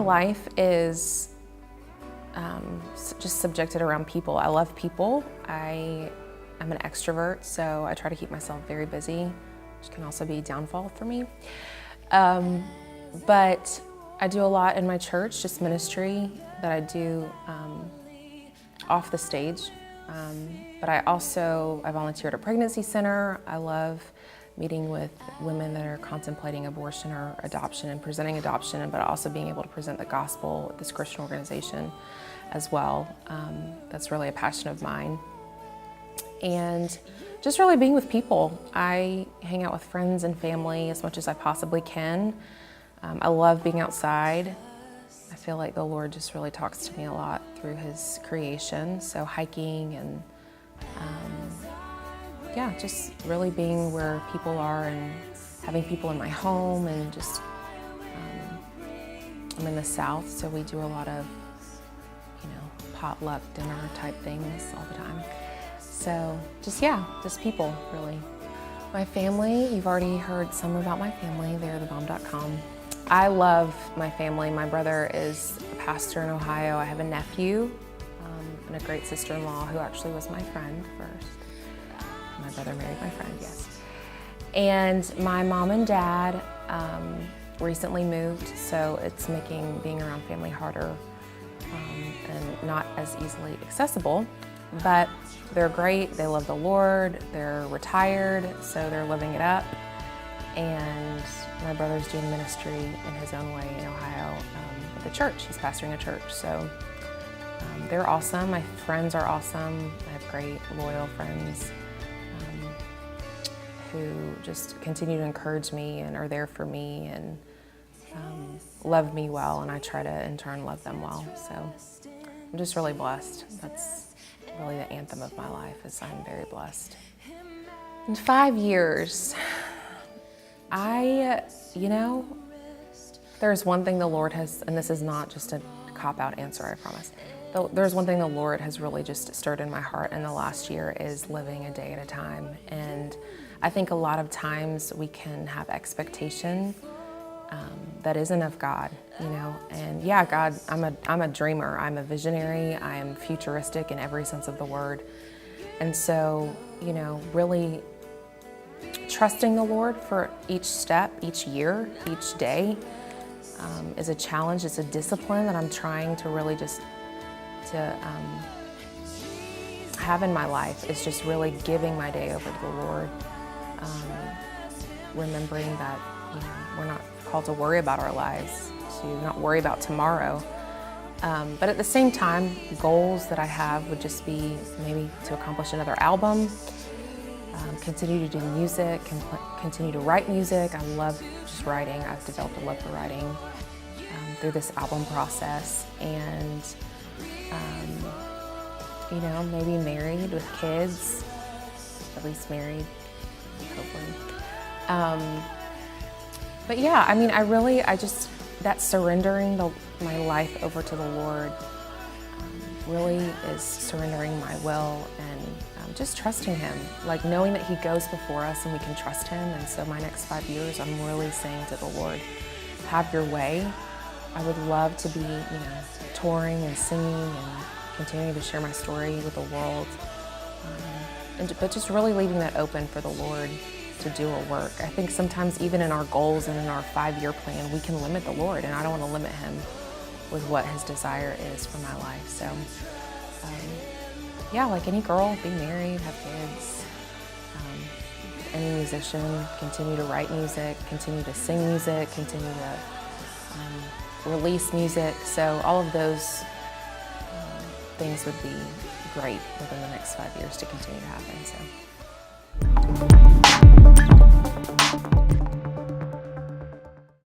life is just subjected around people. I love people. I'm an extrovert, so I try to keep myself very busy, which can also be a downfall for me. But I do a lot in my church, just ministry that I do off the stage. But I volunteer at a pregnancy center. I love meeting with women that are contemplating abortion or adoption and presenting adoption, but also being able to present the gospel at this Christian organization as well. That's really a passion of mine. And just really being with people. I hang out with friends and family as much as I possibly can. I love being outside. I feel like the Lord just really talks to me a lot through His creation. So hiking and just really being where people are and having people in my home, and just I'm in the South, so we do a lot of potluck dinner type things all the time. So just people, really. My family, you've already heard some about my family. They're thebomb.com. I love my family. My brother is a pastor in Ohio. I have a nephew and a great sister-in-law who actually was my friend first. My brother married my friend, yes. And my mom and dad recently moved, so it's making being around family harder and not as easily accessible. But they're great. They love the Lord. They're retired, so they're living it up. And my brother's doing ministry in his own way in Ohio with a church. He's pastoring a church, so they're awesome. My friends are awesome. I have great, loyal friends who just continue to encourage me and are there for me and love me well, and I try to in turn love them well. So I'm just really blessed. That's really the anthem of my life, is I'm very blessed. In 5 years, there's one thing the Lord has, and this is not just a cop-out answer, I promise. There's one thing the Lord has really just stirred in my heart in the last year, is living a day at a time. And I think a lot of times we can have expectation that isn't of God, and God, I'm a dreamer, I'm a visionary, I am futuristic in every sense of the word. And so, really trusting the Lord for each step, each year, each day is a challenge. It's a discipline that I'm trying to really just have in my life, is just really giving my day over to the Lord, remembering that we're not called to worry about our lives, to not worry about tomorrow. But at the same time, goals that I have would just be maybe to accomplish another album, continue to do music, continue to write music. I love just writing. I've developed a love for writing through this album process, and maybe married with kids, at least married, hopefully. But that surrendering my life over to the Lord really is surrendering my will and just trusting Him, like knowing that He goes before us and we can trust Him. And so my next 5 years, I'm really saying to the Lord, have your way. I would love to be, touring and singing and continuing to share my story with the world, but just really leaving that open for the Lord to do a work. I think sometimes even in our goals and in our 5-year plan, we can limit the Lord, and I don't want to limit Him with what His desire is for my life. So, like any girl, be married, have kids, any musician, continue to write music, continue to sing music, continue to release music. So all of those things would be great within the next 5 years to continue to happen. So.